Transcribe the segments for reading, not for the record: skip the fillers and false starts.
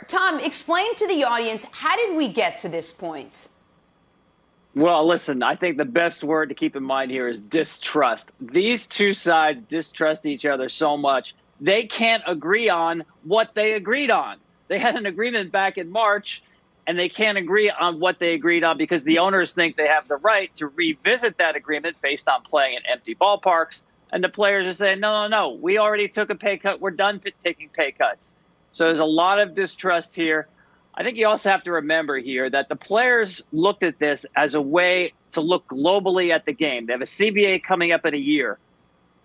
Tom, explain to the audience, how did we get to this point? Well, listen, I think the best word to keep in mind here is distrust. These two sides distrust each other so much, they can't agree on what they agreed on. They had an agreement back in March, and they can't agree on what they agreed on because the owners think they have the right to revisit that agreement based on playing in empty ballparks. And the players are saying, no, we already took a pay cut. We're done taking pay cuts. So there's a lot of distrust here. I think you also have to remember here that the players looked at this as a way to look globally at the game. They have a CBA coming up in a year.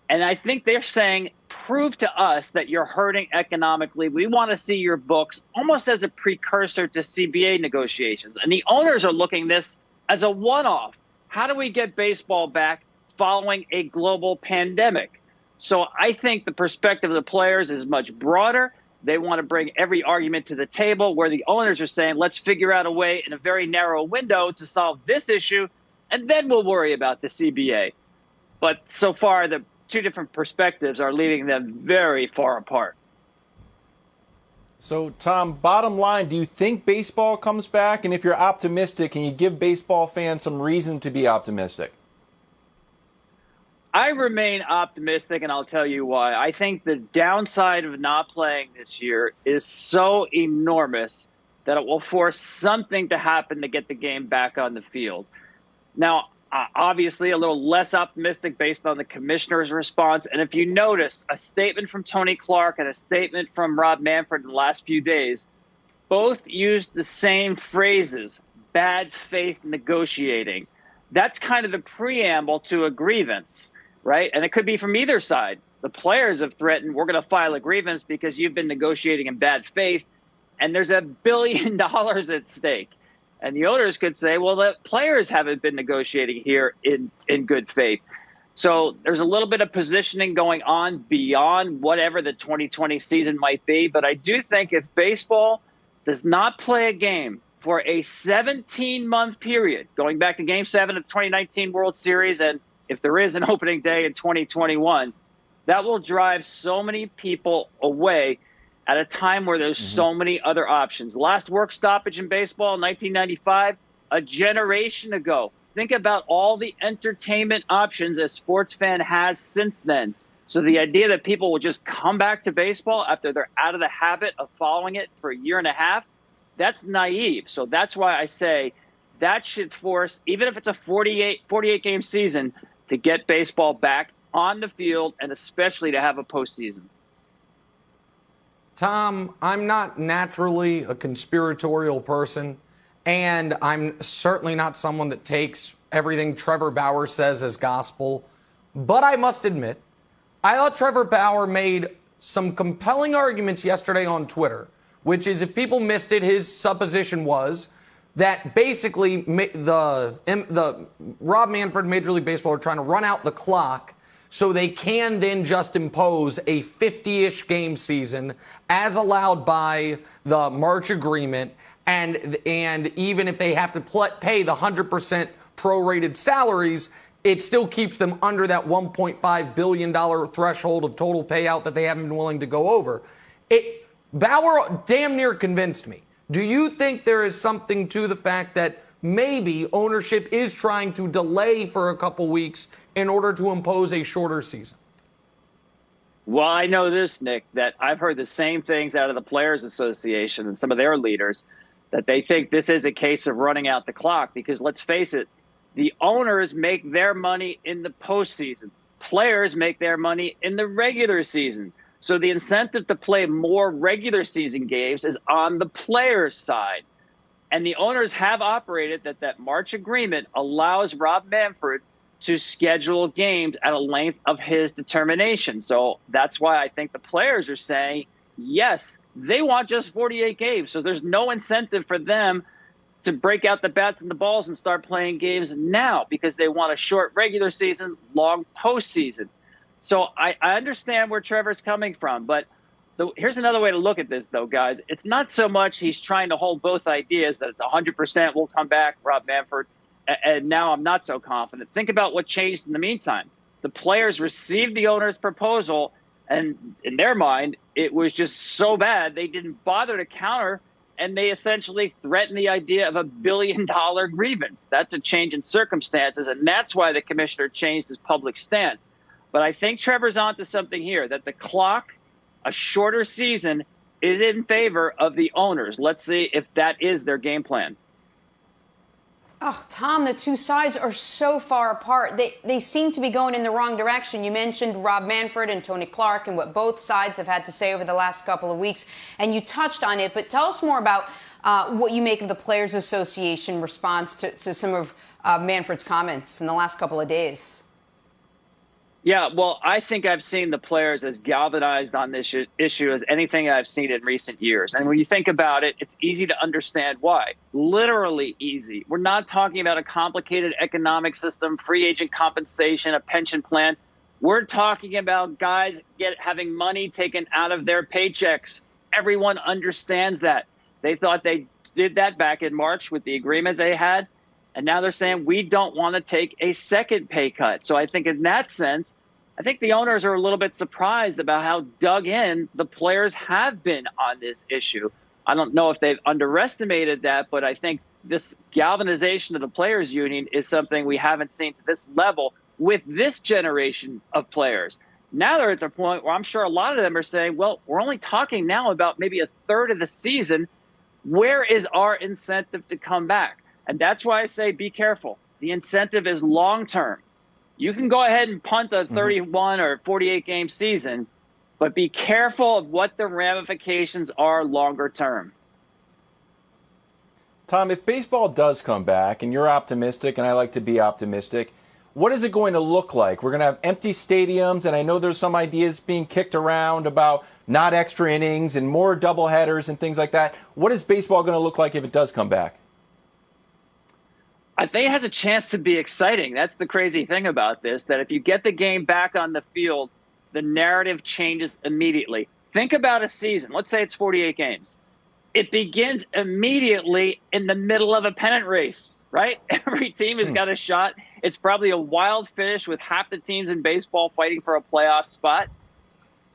And I think they're saying, prove to us that you're hurting economically. We want to see your books almost as a precursor to CBA negotiations. And the owners are looking at this as a one-off. How do we get baseball back following a global pandemic? So I think the perspective of the players is much broader. They want to bring every argument to the table, where the owners are saying, let's figure out a way in a very narrow window to solve this issue, and then we'll worry about the CBA. But so far, the two different perspectives are leaving them very far apart. So, Tom, bottom line, do you think baseball comes back? And if you're optimistic, can you give baseball fans some reason to be optimistic? I remain optimistic, and I'll tell you why. I think the downside of not playing this year is so enormous that it will force something to happen to get the game back on the field. Now, obviously, a little less optimistic based on the commissioner's response. And if you notice, a statement from Tony Clark and a statement from Rob Manfred in the last few days both used the same phrases: bad faith negotiating. That's kind of the preamble to a grievance, right? And it could be from either side. The players have threatened, we're going to file a grievance because you've been negotiating in bad faith, and there's $1 billion at stake. And the owners could say, well, the players haven't been negotiating here in good faith. So there's a little bit of positioning going on beyond whatever the 2020 season might be. But I do think if baseball does not play a game for a 17-month period, going back to Game 7 of the 2019 World Series, and if there is an opening day in 2021, that will drive so many people away at a time where there's so many other options. Last work stoppage in baseball in 1995, a generation ago. Think about all the entertainment options a sports fan has since then. So the idea that people will just come back to baseball after they're out of the habit of following it for a year and a half, that's naive. So that's why I say that should force, even if it's a 48-game season, to get baseball back on the field and especially to have a postseason. Tom, I'm not naturally a conspiratorial person, and I'm certainly not someone that takes everything Trevor Bauer says as gospel. But I must admit, I thought Trevor Bauer made some compelling arguments yesterday on Twitter, which is, if people missed it, his supposition was that basically the Rob Manfred, Major League Baseball, are trying to run out the clock so they can then just impose a 50-ish game season as allowed by the March agreement. And even if they have to pay the 100% prorated salaries, it still keeps them under that $1.5 billion threshold of total payout that they haven't been willing to go over. Bauer damn near convinced me. Do you think there is something to the fact that maybe ownership is trying to delay for a couple weeks in order to impose a shorter season? Well, I know this, Nick, that I've heard the same things out of the Players Association and some of their leaders, that they think this is a case of running out the clock because, let's face it, the owners make their money in the postseason. Players make their money in the regular season. So the incentive to play more regular season games is on the players' side. And the owners have operated that March agreement allows Rob Manfred to schedule games at a length of his determination. So that's why I think the players are saying, yes, they want just 48 games. So there's no incentive for them to break out the bats and the balls and start playing games now because they want a short regular season, long postseason. So I understand where Trevor's coming from, but here's another way to look at this, though, guys. It's not so much he's trying to hold both ideas, that it's 100% will come back, Rob Manfred, and now I'm not so confident. Think about what changed in the meantime. The players received the owner's proposal, And in their mind, it was just so bad they didn't bother to counter, and they essentially threatened the idea of $1 billion grievance. That's a change in circumstances, and that's why the commissioner changed his public stance. But I think Trevor's onto something here, that the clock, a shorter season, is in favor of the owners. Let's see if that is their game plan. Oh, Tom, the two sides are so far apart. They seem to be going in the wrong direction. You mentioned Rob Manfred and Tony Clark and what both sides have had to say over the last couple of weeks, and you touched on it, but tell us more about what you make of the Players Association response to some of Manfred's comments in the last couple of days. Yeah, well, I think I've seen the players as galvanized on this issue as anything I've seen in recent years. And when you think about it, it's easy to understand why. Literally easy. We're not talking about a complicated economic system, free agent compensation, a pension plan. We're talking about guys having money taken out of their paychecks. Everyone understands that. They thought they did that back in March with the agreement they had. And now they're saying we don't want to take a second pay cut. So I think in that sense, I think the owners are a little bit surprised about how dug in the players have been on this issue. I don't know if they've underestimated that, but I think this galvanization of the players union is something we haven't seen to this level with this generation of players. Now they're at the point where I'm sure a lot of them are saying, well, we're only talking now about maybe a third of the season. Where is our incentive to come back? And that's why I say be careful. The incentive is long-term. You can go ahead and punt a 31 or 48-game season, but be careful of what the ramifications are longer term. Tom, if baseball does come back, and you're optimistic, and I like to be optimistic, what is it going to look like? We're going to have empty stadiums, and I know there's some ideas being kicked around about not extra innings and more doubleheaders and things like that. What is baseball going to look like if it does come back? I think it has a chance to be exciting. That's the crazy thing about this, that if you get the game back on the field, the narrative changes immediately. Think about a season. Let's say it's 48 games. It begins immediately in the middle of a pennant race, right? Every team has got a shot. It's probably a wild finish with half the teams in baseball fighting for a playoff spot.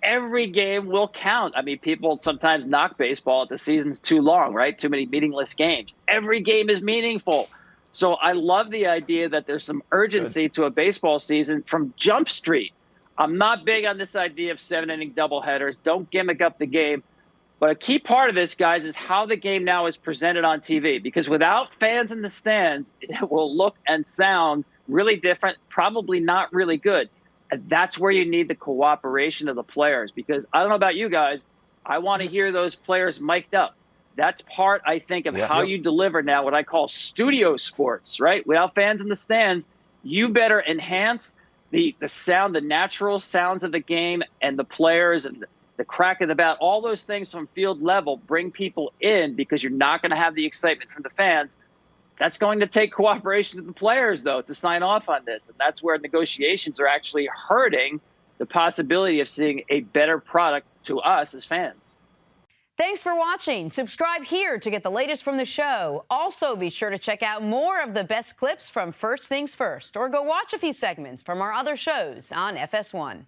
Every game will count. I mean, people sometimes knock baseball if the season's too long, right? Too many meaningless games. Every game is meaningful. So I love the idea that there's some urgency to a baseball season from Jump Street. I'm not big on this idea of 7-inning doubleheaders. Don't gimmick up the game. But a key part of this, guys, is how the game now is presented on TV. Because without fans in the stands, it will look and sound really different, probably not really good. And that's where you need the cooperation of the players. Because I don't know about you guys, I want to hear those players mic'd up. That's part, I think, of how you deliver now what I call studio sports, right? Without fans in the stands, you better enhance the sound, the natural sounds of the game, and the players and the crack of the bat, all those things from field level bring people in because you're not going to have the excitement from the fans. That's going to take cooperation of the players, though, to sign off on this. And that's where negotiations are actually hurting the possibility of seeing a better product to us as fans. Thanks for watching. Subscribe here to get the latest from the show. Also, be sure to check out more of the best clips from First Things First, or go watch a few segments from our other shows on FS1.